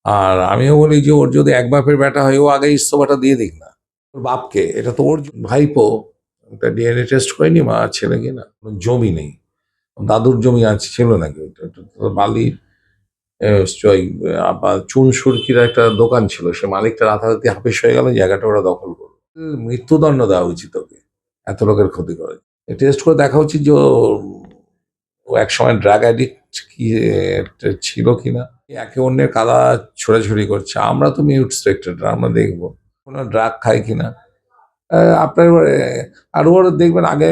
আর আমিও বলি যে ওর যদি এক বাপের বেটা হয় ও আগে ইস্তফাটা দিয়ে দিক না। ওর বাপকে, এটা তো ওর ভাইপো। একটা ডিএনএ টেস্ট করেনি মা ছেলে কিনা। কোনো জমি নেই, দাদুর জমি আছে ছিল নাকি ওইটা? ওটা তো বালি ওই চুন সুরকির একটা দোকান ছিল, সে মালিকটা রাতারাতি হাফিস হয়ে গেল, জায়গাটা ওরা দখল করলো। মৃত্যুদণ্ড দেওয়া উচিত ওকে, এত লোকের ক্ষতি করে। টেস্ট করে দেখা উচিত যে ও একসময় ড্রাগ অ্যাডিক্ট কি ছিল কিনা। একে অন্যের কাদা ছোড়াছুড়ি করছে, আমরা তো মিউট স্পেক্টেটর, আমরা দেখবো কোনো ড্রাগ খায় কিনা। আপনার আর ওর দেখবেন আগে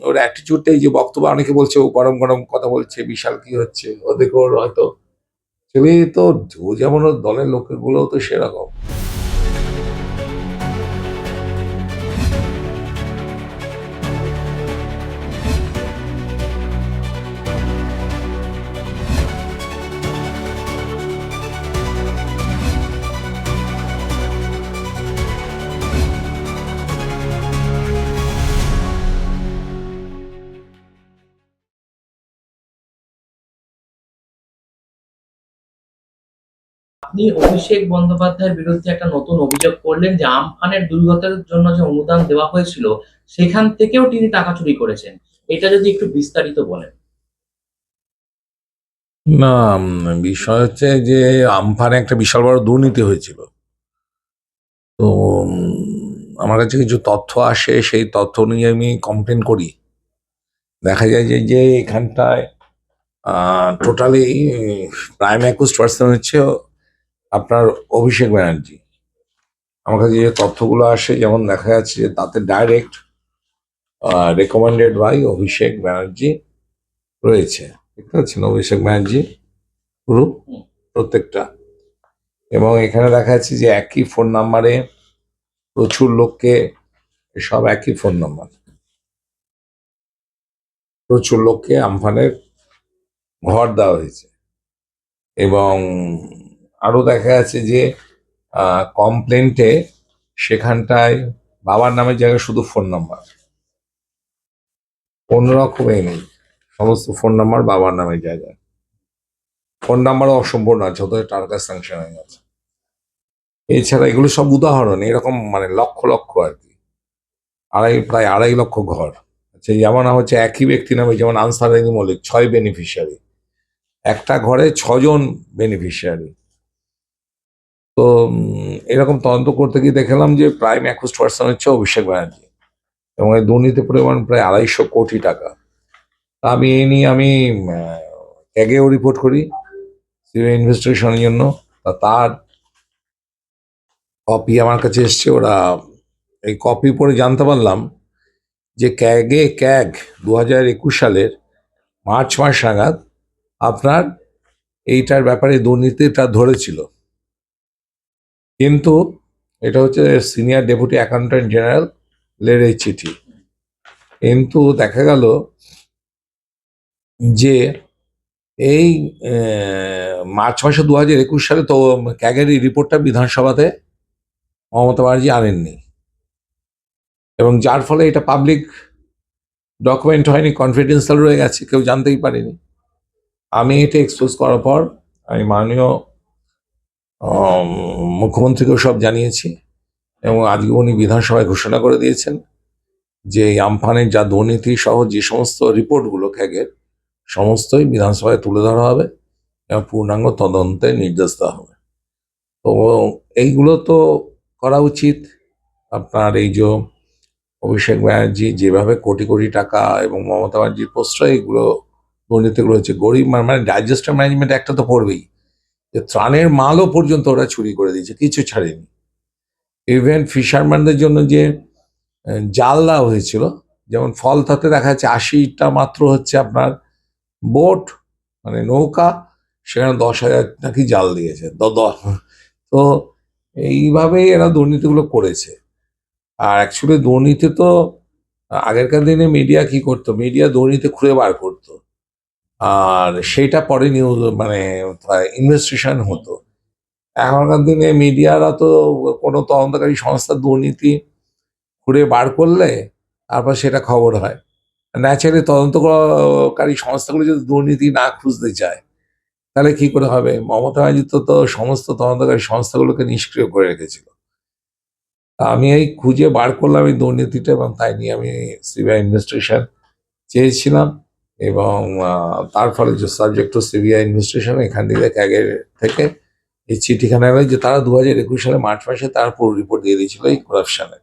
ওর অ্যাটিটিউডটা, এই যে বক্তব্য অনেকে বলছে ও গরম গরম কথা বলছে, বিশাল কি হচ্ছে ও, দেখে ওর হয়তো ছেলে তো, ও যেমন ওর দলের লোকগুলো তো সেরকম। আপনি অভিষেক বন্দ্যোপাধ্যায়ের বিরুদ্ধে একটা নতুন অভিযোগ করলেন যে আমফানের দুর্গতের জন্য যে অনুদান দেওয়া হয়েছিল সেখান থেকেও তিনি টাকা চুরি করেছেন। এটা যদি একটু বিস্তারিত বলেন। না, বিষয় হচ্ছে যে আমফানে একটা বিশাল বড় দুর্নীতি হয়েছিল। তো আমার কাছে কিছু তথ্য আসে, সেই তথ্য নিয়ে আমি কমপ্লেন করি। দেখা যায় যে যে এখানটায় টোটালি প্রাইম অ্যাকুজড পার্সন হচ্ছে আপনার অভিষেক ব্যানার্জি। আমার কাছে যে তথ্যগুলো আসে, যেমন দেখা যাচ্ছে যে তাতে direct recommended by Abhishek Banerjee রয়েছে। দেখতে পাচ্ছেন অভিষেক ব্যানার্জি গ্রুপ প্রত্যেকটা। এবং এখানে দেখা যাচ্ছে যে একই ফোন নাম্বারে প্রচুর লোককে, সব একই ফোন নাম্বার, প্রচুর লোককে আমফানের ঘর দেওয়া হয়েছে। এবং আরো দেখা যাচ্ছে যে কমপ্লেন্টে সেখানটায় বাবার নামের জায়গায় শুধু ফোন নাম্বার, কোনো রকমই নেই, সমস্ত ফোন নাম্বার বাবার নামের জায়গায়। ফোন নাম্বারও অসম্পূর্ণ আছে, ওদের টাকা স্যাংশন হয়ে গেছে। এছাড়া এগুলো সব উদাহরণ, এরকম মানে লক্ষ লক্ষ আর কি, প্রায় 2.5 লক্ষ ঘর। আচ্ছা, যেমন হচ্ছে একই ব্যক্তি নামে, যেমন আনসার আলী মল্লিক 6 বেনিফিশিয়ারি, একটা ঘরে 6 জন বেনিফিশিয়ারি। তো এরকম তদন্ত করতে গিয়ে দেখলাম যে প্রাইম অ্যাকুজড পার্সন হচ্ছে অভিষেক ব্যানার্জি, এবং এই দুর্নীতির পরিমাণ প্রায় 250 কোটি টাকা। তা আমি এই নিয়ে আমি ক্যাগেও রিপোর্ট করি সিবিআই ইনভেস্টিগেশনের জন্য। তার কপি আমার কাছে এসছে, ওরা এই কপি পড়ে জানতে পারলাম যে ক্যাগ 2021 সালের মার্চ মাস নাগাদ আপনার এইটার ব্যাপারে দুর্নীতিটা ধরেছিল। কিন্তু এটা হচ্ছে সিনিয়র ডেপুটি অ্যাকাউন্ট্যান্ট জেনারেলের এই চিঠি। কিন্তু দেখা গেল যে এই মার্চ মাসে 2021 সালে তো ক্যাগের এই রিপোর্টটা বিধানসভাতে মমতা ব্যানার্জি আনেননি, এবং যার ফলে এটা পাবলিক ডকুমেন্ট হয়নি, কনফিডেন্সিয়াল রয়ে গেছে, কেউ জানতেই পারেনি। আমি এটা এক্সপোজ করার পর আমি মাননীয় মুখ্যমন্ত্রীকেও সব জানিয়েছি, এবং আজকে উনি বিধানসভায় ঘোষণা করে দিয়েছেন যে এই আমফানের যা দুর্নীতি সহ যে সমস্ত রিপোর্টগুলো ক্যাগের, সমস্তই বিধানসভায় তুলে ধরা হবে এবং পূর্ণাঙ্গ তদন্তের নির্দেশ দেওয়া হবে। তো এইগুলো তো করা উচিত। আপনার এই যে অভিষেক ব্যানার্জি যেভাবে কোটি কোটি টাকা, এবং মমতা ব্যানার্জির প্রশ্রয় এগুলো দুর্নীতিগুলো হচ্ছে, গরিব মানে ডাইজেস্টার ম্যানেজমেন্ট একটা তো পড়বেই, যে ত্রাণের মালও পর্যন্ত ওরা চুরি করে দিয়েছে, কিছু ছাড়েনি। ইভেন ফিশারম্যানদের জন্য যে জাল দেওয়া হয়েছিল, যেমন ফলতাতে দেখা যাচ্ছে 80টা মাত্র হচ্ছে আপনার বোট, মানে নৌকা, সেখানে 10,000 নাকি জাল দিয়েছে। তো এইভাবেই এরা দুর্নীতিগুলো করেছে। আর অ্যাকচুয়ালি দুর্নীতি তো আগেরকার দিনে মিডিয়া কি করতো, মিডিয়া দুর্নীতি খুঁজে বার করতো, আর সেইটা পরে নিউজ মানে ইনভেস্টিগেশন হতো। এখনকার দিনে মিডিয়ারা তো কোনো তদন্তকারী সংস্থার দুর্নীতি খুঁড়ে বার করলে তারপর সেটা খবর হয়। ন্যাচারালি তদন্তকারী সংস্থাগুলো যদি দুর্নীতি না খুঁজতে চায়, তাহলে কি করে হবে? মমতা ব্যানার্জি তো সমস্ত তদন্তকারী সংস্থাগুলোকে নিষ্ক্রিয় করে রেখেছিল। তা আমি এই খুঁজে বার করলাম এই দুর্নীতিটা, এবং তাই নিয়ে আমি সিবিআই ইনভেস্টিগেশন চেয়েছিলাম, এবং তার ফলে যে সাবজেক্ট টু সিবিআই ইনভেস্টিগেশন এখান থেকে ক্যাগের থেকে এই চিঠিখানা এলো যে তারা 2021 সালে মার্চ মাসে তার পুরো রিপোর্ট দিয়ে দিয়েছিল এই করাপশনে।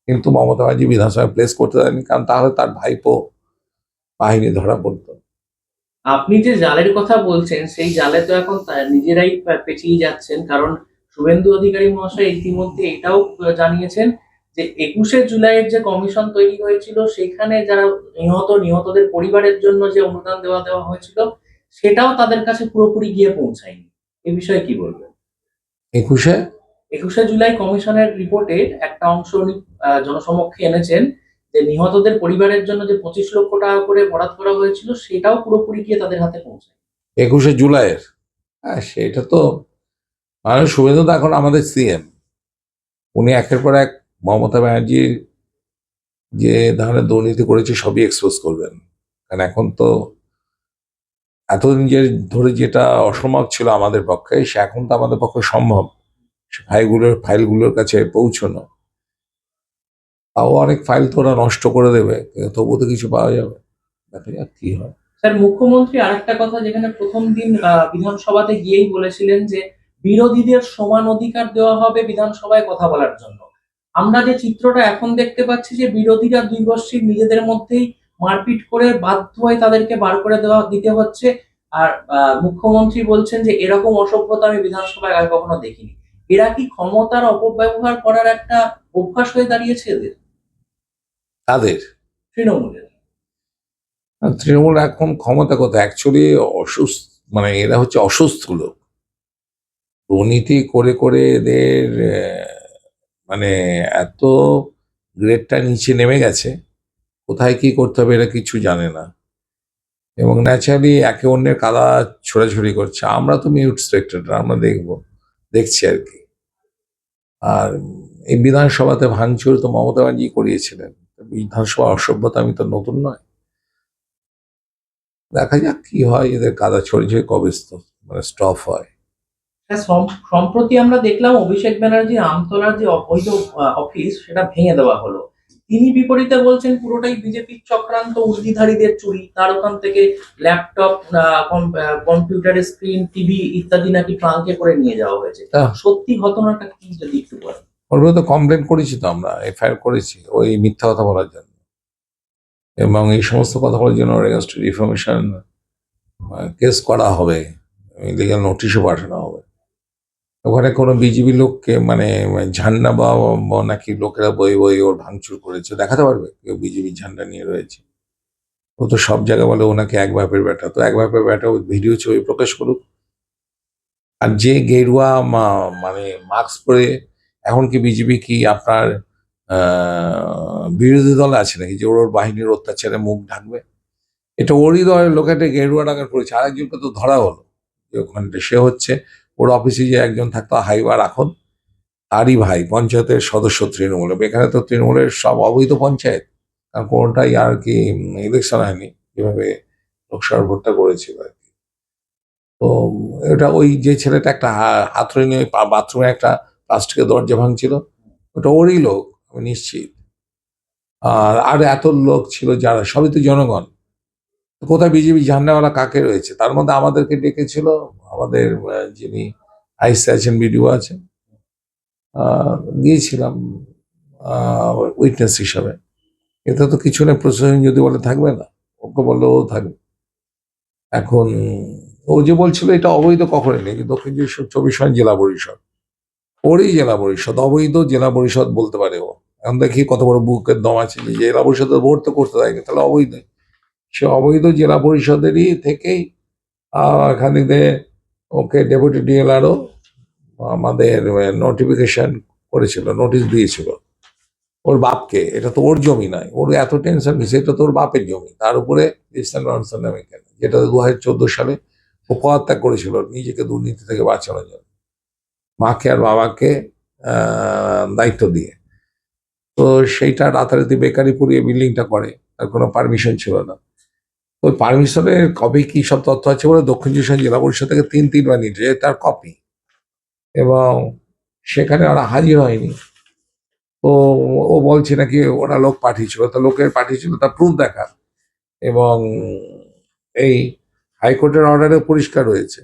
কিন্তু মমতা ব্যানার্জি বিধানসভায় প্লেস করতে দেয়নি, কারণ তাহলে তার ভাইপো বাহিনী ধরা পড়তো। আপনি যে জালের কথা বলছেন সেই জালে তো এখন নিজেরাই পেঁচিয়ে যাচ্ছেন, কারণ শুভেন্দু অধিকারী মহাশয় ইতিমধ্যে এটাও জানিয়েছেন যে 21শে জুলাইয়ের যে কমিশন তৈরি হয়েছিল সেখানে যারা নিহতদের পরিবারের জন্য যে অনুদান দেওয়া হয়েছিল সেটাও তাদের কাছে পুরোপুরি গিয়ে পৌঁছায়নি। এ বিষয়ে কি বলবেন? 21-এ 21শে জুলাই কমিশনের রিপোর্টের একটা অংশ উনি জনসমক্ষে এনেছেন যে নিহতদের পরিবারের জন্য যে 25 লক্ষ টাকা করে বরাদ্দ করা হয়েছিল সেটাও পুরোপুরি গিয়ে তাদের হাতে পৌঁছায়। 21শে জুলাইয়ের, হ্যাঁ সেটা তো মানে শুভেন্দু তো এখন আমাদের সিএম, উনি একের পর এক মমতা ব্যানার্জির যে ধরনের দুর্নীতি করেছে সবই এক্সপোজ করবেন। কারণ এখন তো এতদিন যে ধরে যেটা অসম্ভব ছিল আমাদের পক্ষে, সে এখন তো আমাদের পক্ষে সম্ভব সে ফাইলগুলোর কাছে পৌঁছানো। তাও অনেক ফাইল তো ওরা নষ্ট করে দেবে, কিন্তু তবুও তো কিছু পাওয়া যাবে। দেখা যাক কি হয়। স্যার, মুখ্যমন্ত্রী আরেকটা কথা যেখানে প্রথম দিন বিধানসভাতে গিয়েই বলেছিলেন যে বিরোধীদের সমান অধিকার দেওয়া হবে বিধানসভায় কথা বলার জন্য। আমরা যে চিত্রটা এখন দেখতে পাচ্ছি যে বিরোধীরা দুই গোষ্ঠীর নিজেদের মধ্যেই মারপিট করে বাধ্য হয়ে তাদেরকে বার করে দিতে হচ্ছে। আর মুখ্যমন্ত্রী বলছেন যে এরকম অসভ্যতা আমি বিধানসভায় আগে কখনো দেখিনি। এরা কি ক্ষমতার অপব্যবহার করার একটা অভ্যাস হয়ে দাঁড়িয়েছে এদের? তাদের তৃণমূলের। তৃণমূল এখন ক্ষমতা কথা অ্যাকচুয়ালি অসুস্থ, মানে এরা হচ্ছে অসুস্থ লোক। দুর্নীতি করে করে এদের মানে এত গ্রেডটা নিচে নেমে গেছে, কোথায় কি করতে হবে এরা কিছু জানে না, এবং ন্যাচারালি একে অন্যের কাদা ছোড়াছুড়ি করছে। আমরা তো মিউট স্পেক্টেটর, আমরা দেখছি আর কি। আর এই বিধানসভাতে ভাঙচুর তো মমতা ব্যানার্জি করিয়েছিলেন। বিধানসভা অসভ্যতা আমি তো নতুন নয়। দেখা যাক কি হয়, এদের কাদা ছড়িয়ে কবে মানে স্টপ হয়। হ্যাঁ, সম্প্রতি আমরা দেখলাম অভিষেক ব্যানার্জির আমতলার যে অবৈধ অফিস সেটা ভেঙে দেওয়া হলো। তিনি বিপরীতে বলছেন পুরোটাই বিজেপির চক্রান্ত, উর্দিধারীদের চুরি। তার ওখান থেকে ল্যাপটপ, কম্পিউটারের স্ক্রিন, টিভি ইত্যাদি নাকি ট্রাঙ্কে করে নিয়ে যাওয়া হয়েছে। সত্যি ঘটনাটা কি যদি একটু বলেন? ওর বিরুদ্ধে কমপ্লেন করেছি তো, আমরা এফআইআর করেছি ওই মিথ্যা কথা বলার জন্য, এবং এই সমস্ত কথা বলার জন্য ডিফামেশন কেস করা হবে, লিগাল নোটিশও পাঠানো হবে। ওখানে কোনো বিজেপি লোককে মানে ঝান্ডা বা নাকি লোকেরা বই ওর ভাঙচুর করেছে দেখাতে পারবে কেউ বিজেপির ঝান্ডা নিয়ে রয়েছে? ও তো সব জায়গায় বলে ওনাকে এক বাপের বেটা, তো এক বাপের বেটা ভিডিও ছবি প্রকাশ করুক। আর যে গেরুয়া মানে মাস্ক পরে, এখন কি বিজেপি কি আপনার বিরোধী দল আছে নাকি যে ওর বাহিনীর অত্যাচারে মুখ ঢাকবে? এটা ওরই দলের লোক একটা গেরুয়া ডাকার করেছে, আরেকজনকে তো ধরা হলো যে ওখানটা, সে হচ্ছে ওর অফিসে যে একজন থাকতো হাইবা রাখন, তারই ভাই পঞ্চায়েতের সদস্য তৃণমূলে। এখানে তো তৃণমূলের সব অবৈধ পঞ্চায়েত, কারণ কোনোটাই আর কি ইলেকশন হয়নি যেভাবে লোকসভার ভোটটা করেছিল আর কি। তো এটা ওই যে ছেলেটা একটা হাতুড়ি নিয়ে বাথরুমে একটা প্লাস্টিকের দরজা ভাঙছিল, ওটা ওরই লোক আমি নিশ্চিত। আর এত লোক ছিল যারা, সবই তো জনগণ। কোথায় বিজেপি ঝান্ডাওয়ালা কাকে রয়েছে? তার মধ্যে আমাদেরকে ডেকেছিল, আমাদের যিনি আইসি আছেন, বিডিও আছেন, গিয়েছিলাম উইটনেস হিসাবে। এতে তো কিছু নেই, প্রশাসন যদি বলে থাকবে না, ওকে বললে ও থাকবে। এখন ও যে বলছিল এটা অবৈধ, কখনই নেই। দক্ষিণ 24 জেলা পরিষদ, ওরই জেলা পরিষদ, অবৈধ জেলা পরিষদ বলতে পারে ও। এখন দেখি কত বড় বুকের দম আছে যে জেলা পরিষদের ভোট তো করতে দেয়নি, তাহলে অবৈধ। সে অবৈধ জেলা পরিষদেরই থেকেই এখান থেকে ওকে ডেপুটি ডিএলআরও আমাদের নোটিফিকেশন করেছিল, নোটিশ দিয়েছিল ওর বাপকে। এটা তো ওর জমি নয়, ওর এত টেনশন কিসে, এটা তো ওর বাপের জমি। তার উপরে নামে কেন, যেটা 2014 সালে ও পদত্যাগ করেছিল নিজেকে দুর্নীতি থেকে বাঁচানোর জন্য, মাকে আর বাবাকে দায়িত্ব দিয়ে। তো সেইটা রাতারাতি বেকারি পুড়িয়ে বিল্ডিংটা করে, তার কোনো পারমিশন ছিল না। ওই পারমিশনের কবে কি সব তথ্য আছে বলে দক্ষিণ চব্বিশ জেলা পরিষদ থেকে তিনবার নিয়েছে তার কপি, এবং সেখানে ওরা হাজির হয়নি। তো ও বলছে নাকি ওরা লোক পাঠিয়েছিল, তো লোকের পাঠিয়েছিল তার প্রুফ দেখা, এবং এই হাইকোর্টের অর্ডারে পরিষ্কার রয়েছে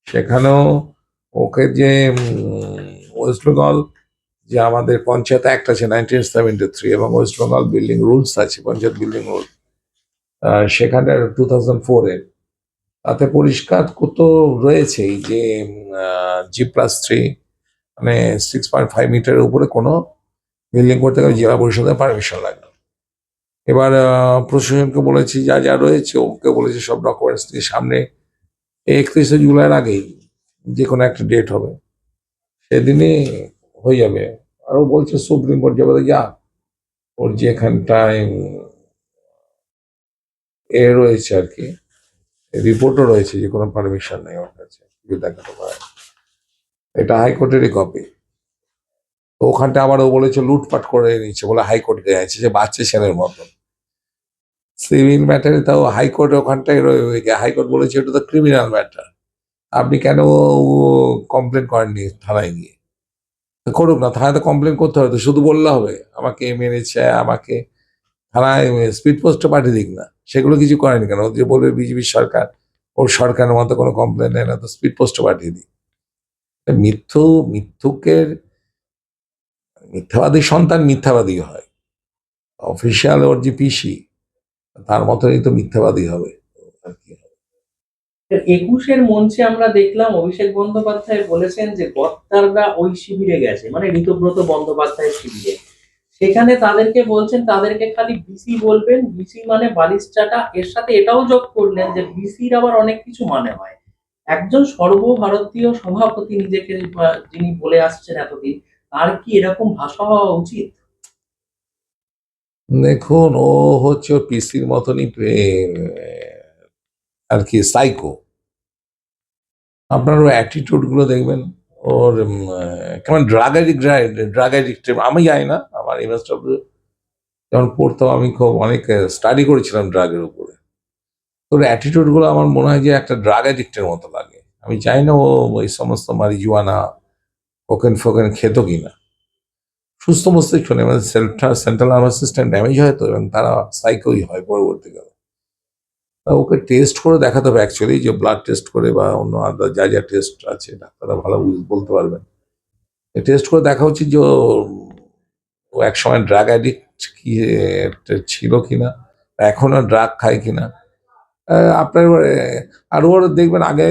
সেখানেও ওকে যে ওয়েস্ট বেঙ্গল যে আমাদের পঞ্চায়েত অ্যাক্ট আছে 1973 এবং ওয়েস্ট বেঙ্গল বিল্ডিং রুলস আছে, পঞ্চায়েত বিল্ডিং রুল, সেখানে 2004-এর, তাতে পরিষ্কার তো রয়েছেই যে G+3 মানে 6.5 মিটারের উপরে কোনো বিল্ডিং করতে গেলে জেলা পরিষদের পারমিশন লাগবে। এবার প্রশাসনকে বলেছি যা যা রয়েছে, ওকে বলেছে সব ডকুমেন্টস নিয়ে সামনে 31শে জুলাইয়ের আগেই যে কোনো একটা ডেট হবে, সেদিনই হয়ে যাবে। আরও বলছে সুপ্রিম কোর্ট যাবে, যা ওর যেখানটায় রয়েছে আর কি, রিপোর্টও রয়েছে যে কোনো পারমিশন নেই ওর কাছে, দেখাতে পারে। এটা হাইকোর্টেরই কপি। তো ওখানটা আবার ও বলেছে লুটপাট করে নিচ্ছে বলে হাইকোর্ট গেছে, যে বাচ্চা ছেলের মতো। সিভিল ম্যাটারে তাও হাইকোর্ট ওখানটায় হাইকোর্ট বলেছে এটা তো ক্রিমিনাল ম্যাটার, আপনি কেন কমপ্লেন করেননি থানায় গিয়ে? করুক না, থানায় তো কমপ্লেন করতে হবে, তো শুধু বললে হবে আমাকে মেরেছে, আমাকে থানায় স্পিড পোস্টে পাঠিয়ে দিক না, সেগুলো কিছু করেনি কেন? ও যে বলবে বিজেপি সরকার, ওর সরকারের মতো কোনো কমপ্লেন নেয় না, তো স্পিড পোস্টে পাঠিয়ে দিই। মিথ্যুকের মিথ্যাবাদী সন্তান মিথ্যাবাদী হয়, অফিসিয়াল ওর যে পিসি তার মতনই তো মিথ্যাবাদী হবে আর কি। 21-এর মঞ্চে আমরা দেখলাম অভিষেক বন্দ্যোপাধ্যায় বলেছেন যে গদ্দাররা ওই শিবিরে গেছে, মানে ঋতব্রত বন্দ্যোপাধ্যায়ের শিবিরে। সেখানে তাদেরকে বলছেন তাদেরকে খালি বিসি বলবেন, বিসি মানে বালিশ চাটা। এর সাথে এটাও যোগ করলেন যে বিসির আবার অনেক কিছু মানে হয়। একজন সর্বভারতীয় সভাপতি নিজেকে যিনি বলে আসছেন এতদিন, তার কি এরকম ভাষা হওয়া উচিত? দেখুন, ও হচ্ছে ওর পিসির মতনই আর কি সাইকো। আপনার ওর অ্যাটিটিউড গুলো দেখবেন, ওর কেমন ড্রাগ অ্যাডিক্ট। আমি জানি না, আমার এমএসডব্লিউ যখন পড়তাম আমি খুব অনেক স্টাডি করেছিলাম ড্রাগের উপরে। তোর অ্যাটিটিউড গুলো আমার মনে হয় যে একটা ড্রাগ অ্যাডিক্টের মতো লাগে। আমি জানি না ও ওই সমস্ত মারিজুয়ানা কোকেন ফোকেন খেত কিনা। সুস্থ মস্তিষ্ক নেই, মানে সেন্ট্রাল নার্ভাস সিস্টেম ড্যামেজ হয় তো, এবং তারা সাইকোই হয় পরবর্তীকালে। ওকে টেস্ট করে দেখাতে হবে অ্যাকচুয়ালি, যে ব্লাড টেস্ট করে বা অন্য আদার যা যা টেস্ট আছে ডাক্তাররা ভালো বলতে পারবেন। টেস্ট করে দেখা উচিত যে ও একসময় ড্রাগ অ্যাডিক্ট কি ছিল কিনা, এখনো ড্রাগ খায় কিনা। আপনার আর ওর দেখবেন আগে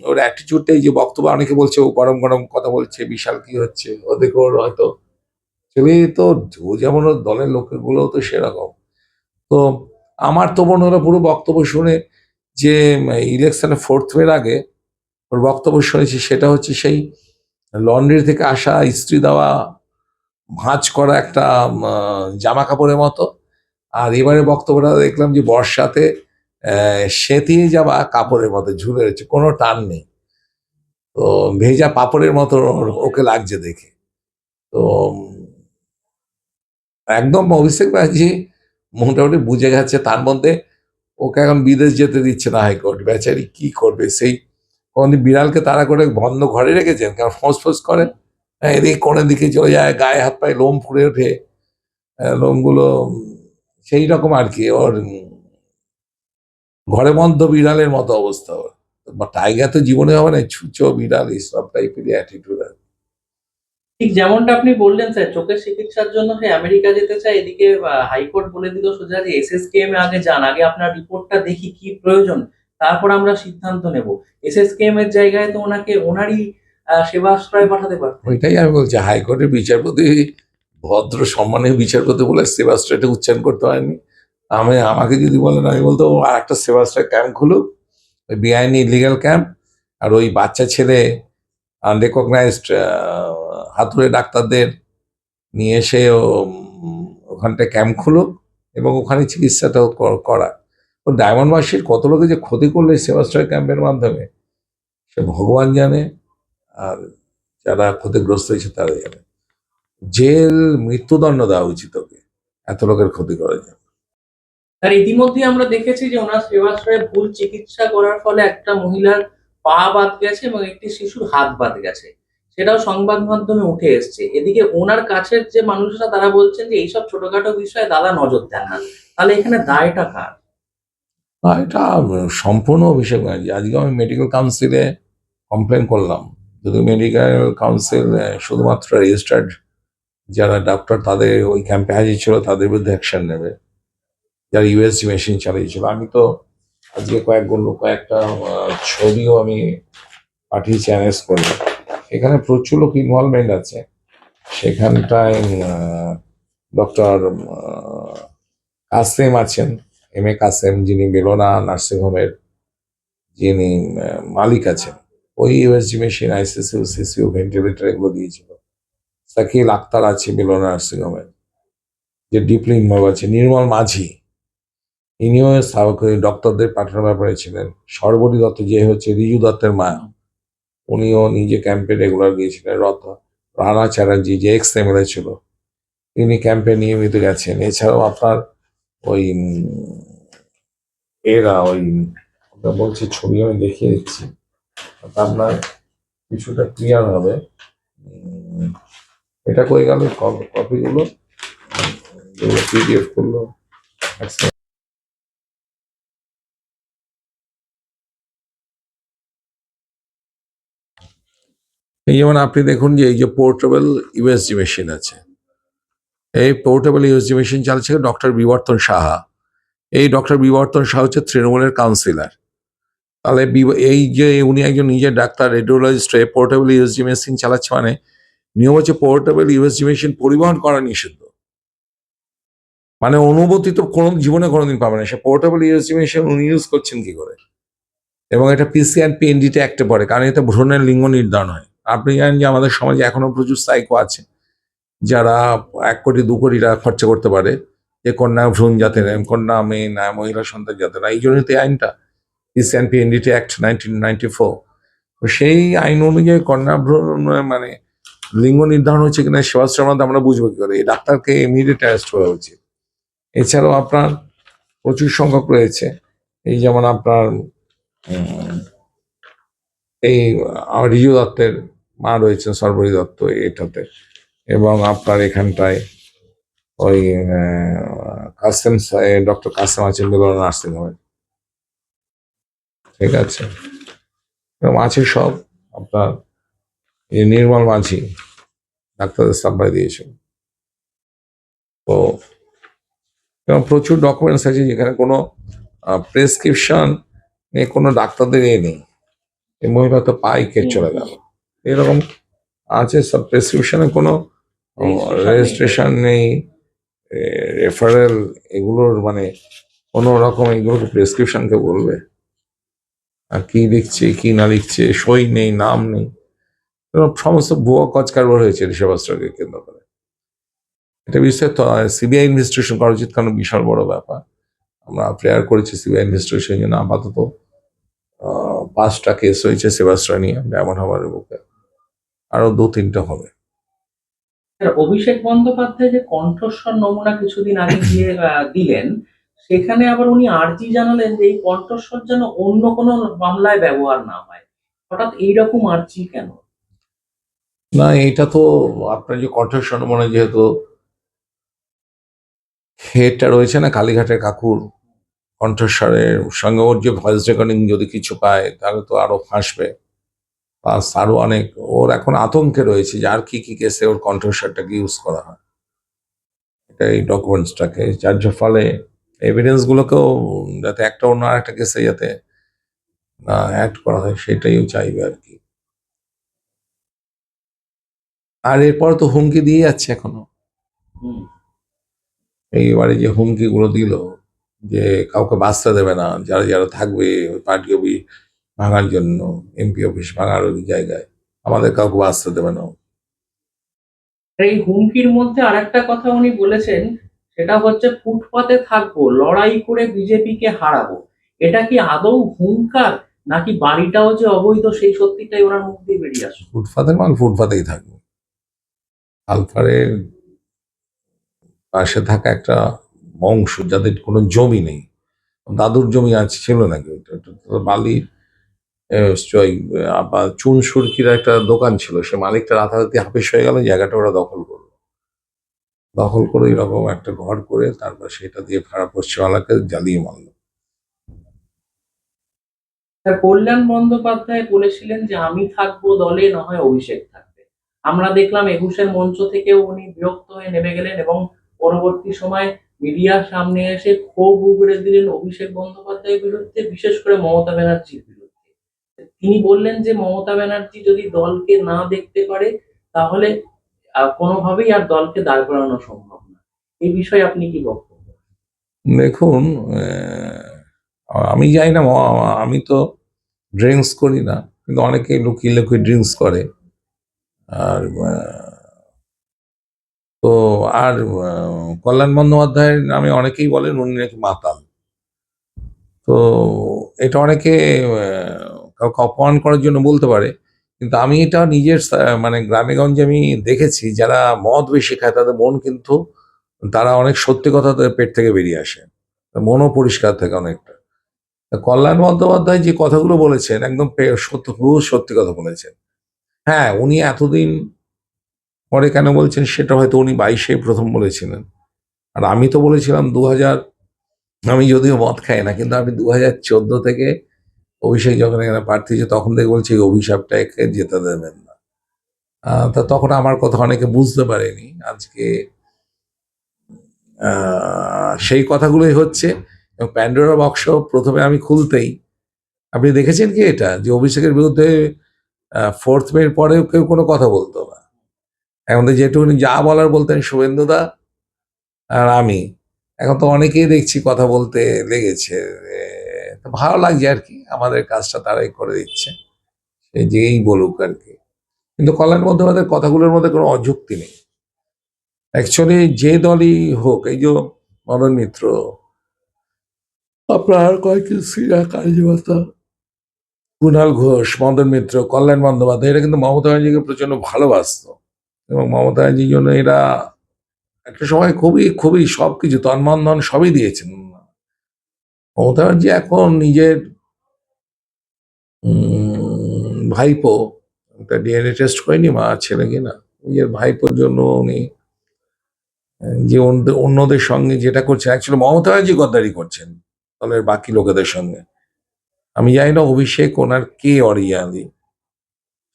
ওর অ্যাটিটিউডটাই যে বক্তব্য, অনেকে বলছে ও গরম গরম কথা বলছে, বিশাল কি হচ্ছে ও, দেখে ওর হয়তো ছেলে তো, ও যেমন ওর দলের লোকগুলো তো সেরকম। তো আমার তো মনে হলো পুরো বক্তব্য শুনে যে ইলেকশনে 4th মের আগে ওর বক্তব্য শুনেছি, সেটা হচ্ছে সেই লন্ড্রি থেকে আসা ইস্ত্রি দেওয়া ভাঁজ করা একটা জামা কাপড়ের মতো। আর এবারে বক্তব্যটা দেখলাম যে বর্ষাতে সেতিয়ে যাওয়া কাপড়ের মতো ঝুলে রয়েছে, কোনো টান নেই। তো ভেজা পাপড়ের মতো ওকে লাগছে দেখে। তো একদম অভিষেক ব্যানার্জি মোটামুটি বুঝে গেছে, তার মধ্যে ওকে এখন বিদেশ যেতে দিচ্ছে না হাইকোর্ট। বেচারি কি করবে? সেই কোনদিন বিড়ালকে তাড়া করে বন্ধ ঘরে রেখেছেন, কারণ ফোঁস করে, হ্যাঁ, এদিকে কোনের দিকে চলে যায়, গায়ে হাত পায়ে লোম ফুড়ে ওঠে, লোমগুলো সেই রকম আর কি। ওর ঘরে বন্ধ বিড়ালের মতো অবস্থা ওর। বা টাইগার তো জীবনে হবে না, ছুঁচো বিড়াল এইসব টাইপেরই অ্যাটিটিউড আর কি। ঠিক যেমনটা আপনি বললেন স্যার, চোখের চিকিৎসার জন্য সে আমেরিকা যেতে চায়, এদিকে হাইকোর্ট বলে দিল সোজা যে এসএসকেএম এ আগে যান, আগে আপনার রিপোর্টটা দেখি কি প্রয়োজন, তারপর আমরা সিদ্ধান্ত নেব। এসএসকেএম এর জায়গায় তো ওনাকে ওনারই সেবাশ্রয় পাঠাতে পারতেন। ওইটাই আমি বলছি, হাইকোর্টের বিচারপতি ভদ্র সম্মানীয় বিচারপতি বলে সেবাস্ট্রাইটে উচ্চারণ করতে হয়নি। আমাকে যদি বলেন, আমি বলতো আর একটা সেবাস্ট্রাইট ক্যাম্প খুলুক, ওই বেআইনি ইলিগাল ক্যাম্প, আর ওই বাচ্চা ছেলে আনরেকগনাইজড হাতুড়ে ডাক্তারদের নিয়ে এসে ওখানটায় ক্যাম্প খুলুক, এবং ওখানে চিকিৎসাটাও করা। ও ডায়মন্ডবাসীর কত লোকে যে ক্ষতি করলো এই সেবাস্ট্রাইট ক্যাম্পের মাধ্যমে, সে ভগবান জানে, আর যারা ক্ষতিগ্রস্ত হয়েছে তারা জানে। জেল, মৃত্যুদণ্ড দেওয়া উচিত ওকে, এত লোকের ক্ষতি করার জন্য। আর ইতিমধ্যে আমরা দেখেছি যে ওনার সেবাশ্রয়ে ভুল চিকিৎসা করার ফলে একটা মহিলার পা বাদ গেছে এবং একটি শিশুর হাত বাদ গেছে, সেটাও সংবাদ মাধ্যমে উঠে এসেছে। এদিকে ওনার কাছের যে মানুষরা তারা বলছেন যে এইসব ছোটখাটো বিষয়ে দাদা নজর দেন না। তাহলে এখানে দায়টা কার? না, এটা সম্পূর্ণ অভিষেক ব্যানার্জি। আজকে আমি মেডিকেল কাউন্সিলে কমপ্লেন করলাম, যদি মেডিকেল কাউন্সিল শুধুমাত্র রেজিস্টার্ড যারা ডক্টর তাদের ওই ক্যাম্পে হাজির ছিল তাদের বিরুদ্ধে অ্যাকশন নেবে, যারা ইউএসজি মেশিন চালিয়েছিল। আমি তো আজকে কয়েকটা ছবিও আমি পাঠিয়েছি অ্যানেক্স করে। এখানে প্রচুর লোক ইনভলভমেন্ট আছে। সেখানটায় ডক্টর কাসেম আছেন, কাসেম, যিনি বেলোনা নার্সিংহোমের যিনি মালিক আছেন। ওই USG machine, ICCU, CCU, ventilator এগুলো দিয়েছিল। সাকিল আক্তার আছে বেলোনা নার্সিংহোমের, যে ডিপলি ইনভলভ আছে। নির্মল মাঝি, ইনিও ডক্টরদের পাঠানোর ব্যাপারে ছিলেন। সর্বরী দত্ত, যে হচ্ছে রিজু দত্তের মা, উনিও নিজে ক্যাম্পে রেগুলার গিয়েছিলেন। রানা চ্যাটার্জি, যে এক্স এমএলএ ছিল, তিনি ক্যাম্পে নিয়মিত গেছেন। এছাড়াও আপনার ওই এরা ওই বলছি, ছবি আমি দেখিয়ে দিচ্ছি, আপনার কিছুটা ক্লিয়ার হবে। এটা কই গেল কপিগুলো, যেগুলো পিডিএফ করলো। এই যেমন আপনি দেখুন যে এই যে পোর্টেবল ইউএসজি মেশিন আছে, এই পোর্টেবল ইউএসজি মেশিন চালছে ডক্টর বিবর্তন সাহা। এই ডক্টর বিবর্তন সাহা হচ্ছে তৃণমূলের কাউন্সিলর। তাহলে এই যে উনি একজন নিজের doctor, radiologist, portable USG machine চালাচ্ছে, মানে নিয়ম হচ্ছে পোর্টেবল ইউএসজি মেশিন পরিবহন করা নিষিদ্ধ। মানে অনুমতি তো কোনো জীবনে কোনোদিন পাবে না। সে পোর্টেবল ইউএসজি মেশিন উনি ইউজ করছেন কি করে? এবং এটা পিসিআর পিএনডিতে অ্যাক্টে পড়ে, কারণ এতে ভ্রূণের লিঙ্গ নির্ধারণ হয়। আপনি জানেন যে আমাদের সমাজে এখনো প্রচুর সাইকো আছে যারা 1 কোটি 2 কোটি টাকা খরচা করতে পারে যে কন্যা ভ্রূণ যাতে নেয়, কন্যা মেয়ে না, মহিলা সন্তান যাতে না। এই জন্যই তো এই আইনটা, পিসিআর পিএনডিটি অ্যাক্ট 1994। তো সেই আইন অনুযায়ী কন্যা ভ্রূণ মানে লিঙ্গ নির্ধারণ হচ্ছে কিনা সেবাশ্রমের মধ্যে আমরা বুঝবো কি করে? এই ডাক্তারকে ইমিডিয়েট অ্যারেস্ট করা উচিত। এছাড়াও আপনার প্রচুর সংখ্যক রয়েছে, এই যেমন আপনার এই রিজু দত্তের মা রয়েছেন, সর্বরী দত্ত, এটাতে। এবং আপনার এখানটায় ওই কাসেম, ডক্টর কাসেম আছেন বেলোনা নার্সিং হোমে, ঠিক আছে। এবং আছে সব আপনার এই নির্মল মাঝি, ডাক্তারদের সাপ্লাই দিয়েছেন। তো এবং প্রচুর ডকুমেন্টস আছে যেখানে কোনো প্রেসক্রিপশন নিয়ে কোনো ডাক্তারদের নেই। এই মহিলা তো পাই কে চলে গেল, এরকম আছে। সব প্রেসক্রিপশনে কোনো রেজিস্ট্রেশন নেই, রেফারেল, এগুলোর মানে কোনো রকম এগুলোকে প্রেসক্রিপশনকে বলবে? আর কি লিখছে কি না লিখছে, সই নেই, নাম নেই, এরকম সমস্ত ভুয়া কাজ কারবার হয়েছে সেবাশ্রয়কে কেন্দ্র করে। এটা বিষয়ে তো সিবিআই ইনভেস্টিগেশন করা উচিত, কারণ বিশাল বড় ব্যাপার। আমরা প্রেয়ার করেছি সিবিআই ইনভেস্টিগেশন জন্য। আপাতত 5টা কেস হয়েছে সেবাশ্রয় নিয়ে ডায়মন্ড হারবারের বুকে, আরো 2-3টা হবে। অভিষেক বন্দ্যোপাধ্যায় যে কণ্ঠস্বর নমুনা কিছুদিন আগে দিয়ে দিলেন, সেখানে আবার উনি আর্জি জানালেন যে এই কণ্ঠস্বর যেন অন্য কোনো মামলায় ব্যবহার না হয়। হঠাৎ এইরকম আর্জি কেন? না, এটা তো আপনার যে কণ্ঠস্বর মনে, যেহেতু হেডটা রয়েছে না কালীঘাটের কাকুর কণ্ঠস্বরের সঙ্গে ওর যে ভয়েস রেকর্ডিং যদি কিছু পায় তাহলে তো আরো ফাঁসবে। প্লাস আরো অনেক ওর এখন আতঙ্কে রয়েছে যে আর কি কি কেসে ওর কণ্ঠস্বরটাকে ইউজ করা হয়, এটা এই ডকুমেন্টসটাকে, যার ফলে এভিডেন্স গুলোকেও যাতে একটা অন্য আর একটা কেসে যাতে না অ্যাড করা হয়, সেটাইও চাইবে আর কি। আর এরপর তো হুমকি দিয়ে যাচ্ছে এখনো। হুম। এইবারে যে হুমকি গুলো দিল যে কাউকে বাঁচতে দেবে না, যারা যারা থাকবে পার্টি অফিস ভাঙার জন্য, এমপি অফিস ভাঙার ওই জায়গায়, আমাদের কাউকে বাঁচতে দেবে না। এই হুমকির মধ্যে আরেকটা কথা উনি বলেছেন, সেটা হচ্ছে ফুটপাতে থাকবো, লড়াই করে বিজেপিকে হারাবো। এটা কি আদৌ হুঙ্কার, নাকি বাড়িটাও যে অবৈধ সেই সত্যিটাই ওনার মুখ দিয়ে বেরিয়ে আসে? ফুটপাতের মাল ফুটপাতেই থাকবে। আলফারের পাশে থাকা একটা বংশ, যাদের কোনো জমি নেই, দাদুর জমি আছে ছিল নাকি, ওইটা তো বালির ওই আবার চুন সুরকির একটা দোকান ছিল, সে মালিকটা রাতারাতি হাফেস হয়ে গেল, জায়গাটা ওরা দখল করলো, দখল করে এরকম একটা ঘর করে তারপর সেটা দিয়ে ভাড়া পশ্চিমবাংলাকে জ্বালিয়ে মারলো। স্যার, কল্যাণ বন্দ্যোপাধ্যায় বলেছিলেন যে আমি থাকবো দলে, না হয় অভিষেক থাকবে। আমরা দেখলাম একুশের মঞ্চ থেকেও উনি বিরক্ত হয়ে নেমে গেলেন এবং পরবর্তী সময় মিডিয়ার সামনে এসে ক্ষোভ উগড়ে দিলেন অভিষেক বন্দ্যোপাধ্যায়ের বিরুদ্ধে, বিশেষ করে মমতা ব্যানার্জির বিরুদ্ধে। তিনি বললেন যে মমতা ব্যানার্জি যদি দলকে না দেখতে পারে তাহলে কোনোভাবেই আর দলকে দাঁড় করানো সম্ভব না। এই বিষয়ে আপনি কি বক্তব্য? দেখুন, আমি জানি না, আমি তো ড্রিঙ্কস করি না, কিন্তু অনেকে লুকিয়ে লুকিয়ে ড্রিঙ্কস করে। আর তো আর কল্যাণ বন্দ্যোপাধ্যায়ের নামে অনেকেই বলেন উনি নাকি মাতাল। তো এটা অনেকে কাউকে অপমান করার জন্য বলতে পারে, কিন্তু আমি এটা নিজের মানে গ্রামে গঞ্জে আমি দেখেছি, যারা মদ বেশি খায় তাদের মন কিন্তু, তারা অনেক সত্যি কথা তাদের পেট থেকে বেরিয়ে আসে, মনও পরিষ্কার থাকে অনেকটা। তা কল্যাণ বন্দ্যোপাধ্যায় যে কথাগুলো বলেছেন একদম সত্য, বহু সত্যি কথা বলেছেন। হ্যাঁ, উনি এতদিন পরে কেন বলছেন সেটা হয়তো উনি 22-এ প্রথম বলেছিলেন, আর আমি তো বলেছিলাম 2000, আমি যদিও মদ খাই না, কিন্তু আমি 2014 থেকে অভিষেক যখন এখানে প্রার্থী ছিল তখন থেকে বলছি এই অভিশাপটাকে যেতে দেবেন না। তা তখন আমার কথা অনেকে বুঝতে পারেনি। আজকে সেই কথাগুলোই হচ্ছে। এবং প্যান্ডোরা বক্স প্রথমে আমি খুলতেই, আপনি দেখেছেন কি এটা, যে অভিষেকের বিরুদ্ধে 4th মের পরেও কেউ কোনো কথা বলতো না। এখন তো যেটুকুনি যা বলার বলতেন শুভেন্দুদা আর আমি। এখন তো অনেকেই দেখছি কথা বলতে লেগেছে। তো ভালো লাগছে আর কি, আমাদের কাজটা তারাই করে দিচ্ছে, সে যেই বলুক আর কি। কিন্তু কল্যাণ বন্দ্যোপাধ্যায়ের কথাগুলোর মধ্যে কোনো অযুক্তি নেই। অ্যাকচুয়ালি যে দলই হোক, এই যে মদন মিত্র, আপনার কয়েকজন সিনিয়র কার্যকর্তা, কুণাল ঘোষ, মদন মিত্র, কল্যাণ বন্দ্যোপাধ্যায়, এরা কিন্তু মমতা ব্যানার্জিকে প্রচন্ড ভালোবাসতো, এবং মমতা ব্যানার্জির জন্য এরা একটা সময় খুবই খুবই সবকিছু তন্মন ধন সবই দিয়েছেন। মমতা ব্যানার্জি এখন নিজের ভাইপো, একটা ডিএনএ টেস্ট করেনি মা আর ছেলে কিনা, নিজের ভাইপোর জন্য উনি যে অন্যদের সঙ্গে যেটা করছেন, অ্যাকচুয়ালি মমতা ব্যানার্জি গদ্দারি করছেন দলের বাকি লোকেদের সঙ্গে। আমি জানি না অভিষেক ওনার কে অরিজিনালি,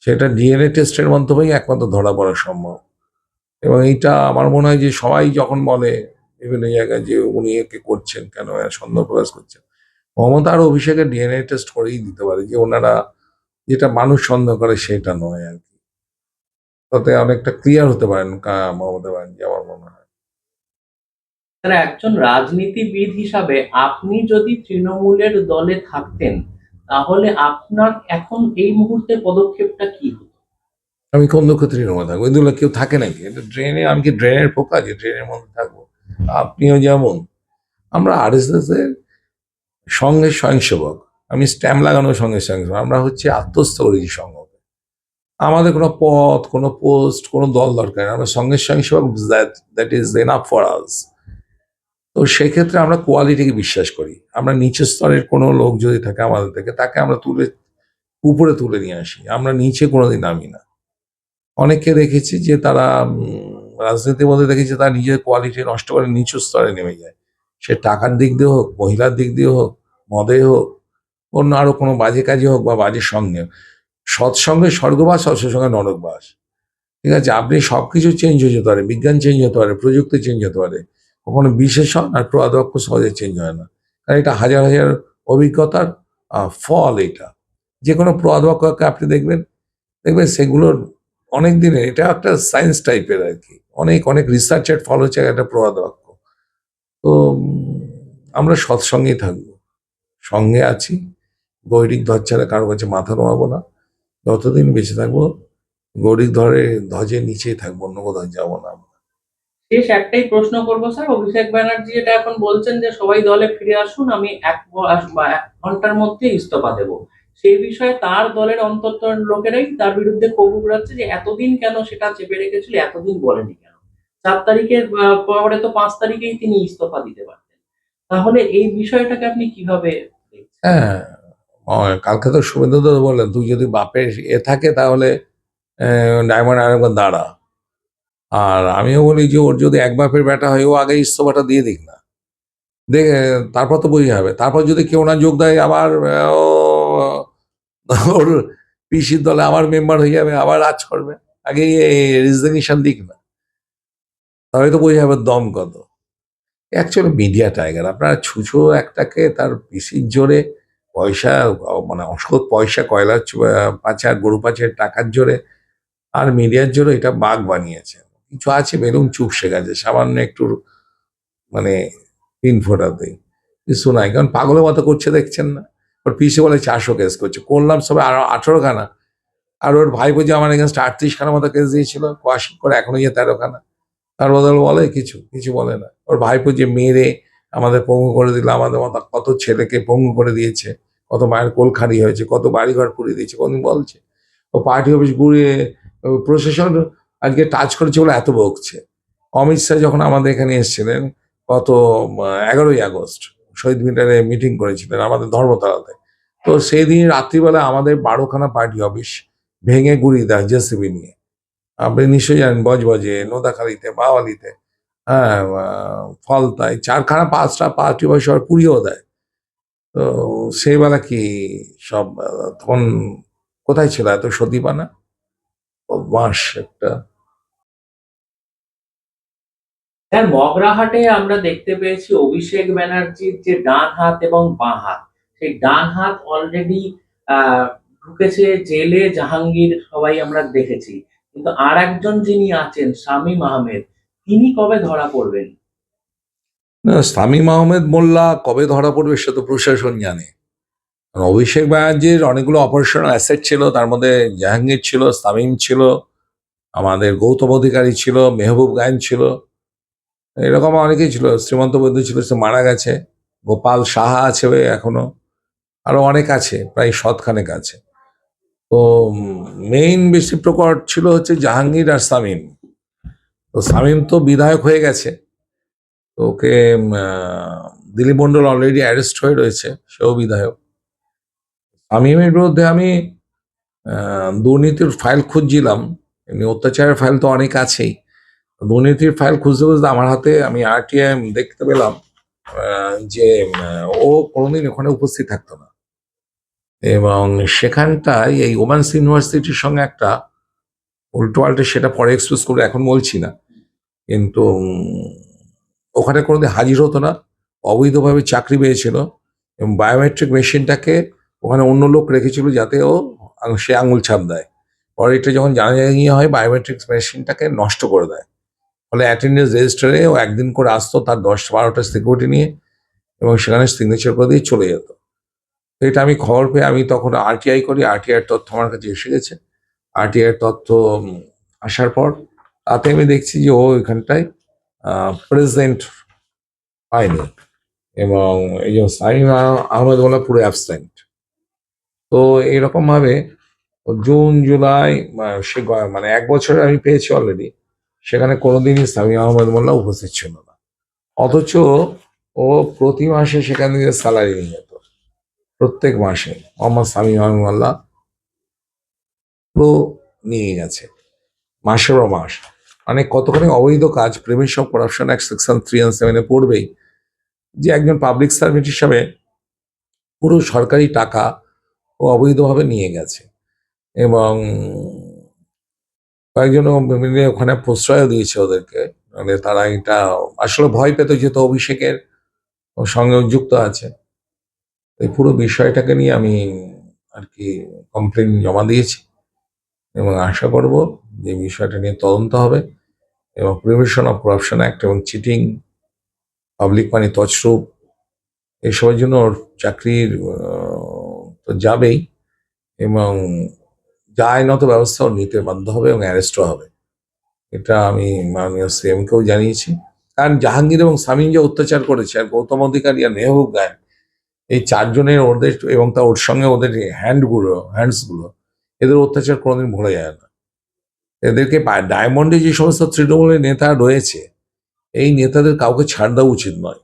সেটা ডিএনএ টেস্টের মাধ্যমেই একমাত্র ধরা পড়া সম্ভব। এবং এইটা আমার মনে হয় যে সবাই যখন বলে বিভিন্ন জায়গায় যে উনি একে করছেন কেন, সন্দেহ প্রকাশ করছেন, মমতা আর অভিষেকের ডিএনএ টেস্ট করেই দিতে পারে যে ওনারা যেটা মানুষ সন্দেহ করে সেটা নয় আর কি। তাতে অনেকটা ক্লিয়ার হতে পারেন মমতা ব্যানার্জি, আমার মনে হয়। তারা একজন রাজনীতিবিদ হিসাবে আপনি যদি তৃণমূলের দলে থাকতেন তাহলে আপনার এখন এই মুহূর্তে পদক্ষেপটা কি হতো? আমি কোন দুঃখ তৃণমূলে থাকবো, এগুলো কেউ থাকে নাকি? এটা ড্রেনে, আমি কি ড্রেনের পোকা যে ড্রেনের মধ্যে থাকবো? আপনিও যেমন, আমরা আরএসএস এর সঙ্গে স্বয়ংসেবক, আমি স্ট্যাম্প লাগানোর সঙ্গে স্বয়ংসেবক, আমরা হচ্ছে আত্মস্থ করেছি সংঘ। আমাদের কোনো পদ, কোনো পোস্ট, কোনো দল দরকার নেই, আমরা সঙ্গে স্বয়ংসেবক, that is enough for us. তো সেক্ষেত্রে আমরা কোয়ালিটিকে বিশ্বাস করি। আমরা নিচের স্তরের কোনো লোক যদি থাকে আমাদের থেকে, তাকে আমরা তুলে উপরে তুলে নিয়ে আসি, আমরা নিচে কোনোদিন নামি না। অনেককে দেখেছি যে তারা রাজনীতির মধ্যে দেখেছি তারা নিজের কোয়ালিটি নষ্ট করে নিচু স্তরে নেমে যায়। সে টাকার দিক দিয়ে হোক, মহিলার দিক দিয়ে হোক, মদে হোক, অন্য আরো কোনো বাজে কাজে হোক বা বাজে সঙ্গে। সৎসঙ্গে স্বর্গবাস, অসৎসঙ্গে নরকবাস। ঠিক আছে, আপনি সবকিছু চেঞ্জ হয়ে যেতে পারে, বিজ্ঞান চেঞ্জ হতে পারে, প্রযুক্তি চেঞ্জ হতে পারে, কখনো বিশেষণ আর প্রদক্ষ সহজে চেঞ্জ হয় না। কারণ এটা হাজার হাজার অভিজ্ঞতার ফল। এটা যে কোনো প্রদক্ষকে আপনি দেখবেন, দেখবেন সেগুলোর অনেক দিনের, এটা একটা সায়েন্স টাইপের আর কি, অনেক অনেক রিসার্চের ফল হচ্ছে একটা প্রবাদ বাক্য। তো আমরা সৎসঙ্গেই থাকবো, সঙ্গে আছি, গৈরিক ধ্বজ ছাড়া কারো কাছে মাথা নোয়াবো না, যতদিন বেঁচে থাকবো গৈরিক ধ্বজের নিচেই থাকবো, অন্য কোথাও যাবো না। শেষ একটাই প্রশ্ন করবো স্যার, অভিষেক ব্যানার্জি যেটা এখন বলছেন যে সবাই দলে ফিরে আসুন, আমি 1 ঘন্টার মধ্যে ইস্তফা দেব, সেই বিষয়ে তার দলের অন্তত লোকেরাই তার বিরুদ্ধে ক্ষোভ উগড়াচ্ছে যে এতদিন কেন সেটা চেপে রেখেছিল, এতদিন বলেনি কেন? 4 তারিখের পরে তো 5 তারিখেই তিনি ইস্তফা দিতে পারতেন। তাহলে এই বিষয়টাকে আপনি কিভাবে দেখছেন? হ্যাঁ, কালকে তো শুভেন্দু বললেন, তুই যদি বাপের থাকে তাহলে ডায়মন্ড আরেকবার দাঁড়া। আর আমিও বলি যে ওর যদি এক বাপের বেটা হয়, ও আগে ইস্তফাটা দিয়ে দিক না, দেখে তারপর তো বোঝা যাবে। তারপর যদি কেউ না যোগ দেয়, আবার ওর পিসির দলে আবার মেম্বার হয়ে যাবে, আবার রাজ করবে। আগে রেজিগনেশন দিক না, তাহলে তো বোঝা যাবে দম কত। অ্যাকচুয়ালি মিডিয়া টাইগার, আপনারা ছুঁচো একটাকে তার পিসির জোরে পয়সা, মানে অসৎ পয়সা, কয়লা পাচার, গরু পাচার টাকার জোরে আর মিডিয়ার জোরে এটা বাঘ বানিয়েছে। কিছু আছে বেলুন চুপসে গেছে সামান্য একটু, মানে পিন ফোটাতেই কিছু নাই। কারণ পাগলের মতো করছে, দেখছেন না? ওর পিসি বলে 400 কেস করছে, করলাম সবে আরো 18 খানা। আর ওর ভাইপো যে আমার এগেনস্ট 38 খানার মতো কেস দিয়েছিল, কোয়াশ করে এখনো যে 13 খানা। তার বদল বলে কিছু কিছু বলে না। ওর ভাইপো যে মেরে আমাদের পঙ্গু করে দিল, আমাদের মতো কত ছেলেকে পঙ্গু করে দিয়েছে, কত মায়ের কোল খালি হয়েছে, কত বাড়িঘর পুড়িয়ে দিয়েছে, কোনদিন বলছে? ও পার্টি অফিস ঘুরিয়ে প্রশাসন আজকে টাচ করেছে বলে এত বকছে। অমিত শাহ যখন আমাদের এখানে এসেছিলেন গত 11ই আগস্ট, শহীদ মিনারে মিটিং করেছিলেন আমাদের ধর্মতলাতে, তো সেই দিন রাত্রিবেলা আমাদের 12খানা পার্টি অফিস ভেঙে গুড়িয়ে দেয় জেসিবি নিয়ে। আপনি নিশ্চয়ই জানেন, বজবজে, নোদাখালীতে, বাওয়ালিতে, হ্যাঁ, ফলতায় 4খানা 5টা পার্টি অফিস আবার পুড়িয়েও দেয়। তো সেই বেলা কি সব তখন কোথায় ছিল এত সতীপানা? বদমাস একটা। স্যার, মগরাহাটে আমরা দেখতে পেয়েছি অভিষেক ব্যানার্জির যে ডান হাত এবং বাঁ হাত, সেই ডান হাত অলরেডি ঢুকেছে জেলে, জাহাঙ্গীর সবাই আমরা দেখেছি। কিন্তু আর একজন যিনি আছেন শামীম আহমেদ, তিনি কবে ধরা পড়বেন? না, শামীম আহমেদ মোল্লা কবে ধরা পড়বে সে তো প্রশাসন জানে। আর অভিষেক ব্যানার্জির অনেকগুলো অপারেশনাল অ্যাসেট ছিল, তার মধ্যে জাহাঙ্গীর ছিল, শামীম ছিল, আমাদের গৌতম অধিকারী ছিল, মেহবুব গায়েন ছিল, এরকম অনেকেই ছিল। শ্রীমন্ত বৈদ্য ছিল, সে মারা গেছে। গোপাল সাহা আছে এখনো, আরো অনেক আছে, প্রায় শতখানেক আছে। তো মেইন বেশি প্রকট ছিল হচ্ছে জাহাঙ্গীর আর শামীম। তো শামীম তো বিধায়ক হয়ে গেছে, তো ওকে দিলীপ মন্ডল অলরেডি অ্যারেস্ট হয়ে রয়েছে, সেও বিধায়ক। শামীমের বিরুদ্ধে আমি দুর্নীতির ফাইল খুঁজছিলাম, এমনি অত্যাচারের ফাইল তো অনেক আছেই। দুর্নীতির ফাইল খুঁজতে খুঁজতে আমার হাতে আমি আরটিআই দেখতে পেলাম যে ও কোনোদিন ওখানে উপস্থিত থাকতো না, এবং সেখানটায় এই ওমেন্স ইউনিভার্সিটির সঙ্গে একটা উল্টো পাল্টে, সেটা পরে এক্সপ্রেস করে এখন বলছি না, কিন্তু ওখানে কোনোদিন হাজির হতো না, অবৈধভাবে চাকরি পেয়েছিল, এবং বায়োমেট্রিক মেশিনটাকে ওখানে অন্য লোক রেখেছিল যাতে ও সে আঙুল ছাপ দেয়। পরে এটা যখন জানা হয়, বায়োমেট্রিক মেশিনটাকে নষ্ট করে দেয়। ফলে অ্যাটেন্ডেন্স রেজিস্টারে ও একদিন করে আসতো তার 10-12টা সিকিউরিটি নিয়ে, এবং সেখানে সিগনেচার করে দিয়ে চলে যেত। তো এটা আমি খবর পেয়ে আমি তখন আরটিআই করি, আরটিআই এর তথ্য আমার কাছে এসে গেছে। আরটিআই এর তথ্য আসার পর তাতে আমি দেখছি যে ও এখানটায় প্রেজেন্ট হয়নি, এবং এই যে সাইম আহমেদ মোল্লা পুরো অ্যাবসেন্ট। তো এরকম ভাবে ও জুন জুলাই সে মানে 1 বছর আমি পেয়েছি অলরেডি, সেখানে কোনোদিনই সামিম আহমেদ মোল্লা উপস্থিত ছিল না। অথচ ও প্রতি মাসে সেখান থেকে স্যালারি নিয়ে যেত, প্রত্যেক মাসে মোহাম্মদ সামিম আহমেদ মোল্লা পুরো নিয়ে গেছে, মাসের পর মাস। মানে কতখানি অবৈধ কাজ, prevention of corruption act section 3 and 7 পড়বেই, যে একজন পাবলিক সার্ভেন্ট হিসাবে পুরো সরকারি টাকা ও অবৈধভাবে নিয়ে গেছে। এবং কয়েকজন মিলে ওখানে প্রশ্রয় দিয়েছে ওদেরকে, মানে তারা এটা আসলে ভয় পেত, যেহেতু অভিষেকের সঙ্গে যুক্ত আছে। এই পুরো বিষয়টাকে নিয়ে আমি আর কি কমপ্লেন জমা দিয়েছি, এবং আশা করব যে বিষয়টা নিয়ে তদন্ত হবে, এবং প্রিভেনশন অফ করাপশন অ্যাক্ট এবং চিটিং, পাবলিক মানি তছরূপ, এসবের জন্য ওর চাকরির তো যাবেই, এবং যা আইনত ব্যবস্থা ওর নিতে বাধ্য হবে, এবং অ্যারেস্টও হবে। এটা আমি মাননীয় সিএমকেও জানিয়েছি। কারণ জাহাঙ্গীর এবং শামীম যে অত্যাচার করেছে, আর গৌতম অধিকারী আর মেহবুব গায়েন, এই 4জনের ওদের, এবং ওর সঙ্গে ওদের হ্যান্ডসগুলো, এদের অত্যাচার কোনোদিন ভোলা যায় না। এদেরকে ডায়মন্ডে যে সমস্ত তৃণমূলের নেতা রয়েছে, এই নেতাদের কাউকে ছাড় দেওয়া উচিত নয়।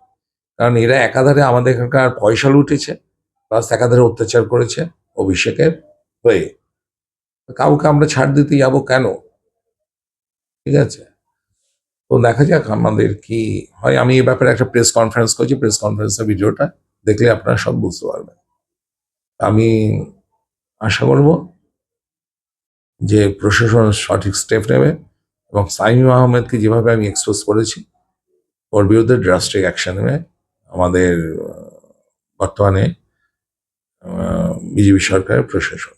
কারণ এরা একাধারে আমাদের এখানকার পয়সা লুটেছে, প্লাস একাধারে অত্যাচার করেছে অভিষেকের হয়ে। কাউকে আমরা ছাড় দিতে যাবো কেন? ঠিক আছে, তো দেখা যাক আমাদের কি হয়। আমি এই ব্যাপারে একটা প্রেস কনফারেন্স করছি, প্রেস কনফারেন্সের ভিডিওটা দেখলে আপনারা সব বুঝতে পারবেন। আমি আশা করব যে প্রশাসন সঠিক স্টেপ নেবে এবং সাইম আহমেদকে যেভাবে আমি এক্সপোজ করেছি, ওর বিরুদ্ধে ড্রাস্টিক অ্যাকশন নেবে আমাদের বর্তমানে বিজেপি সরকারের প্রশাসন।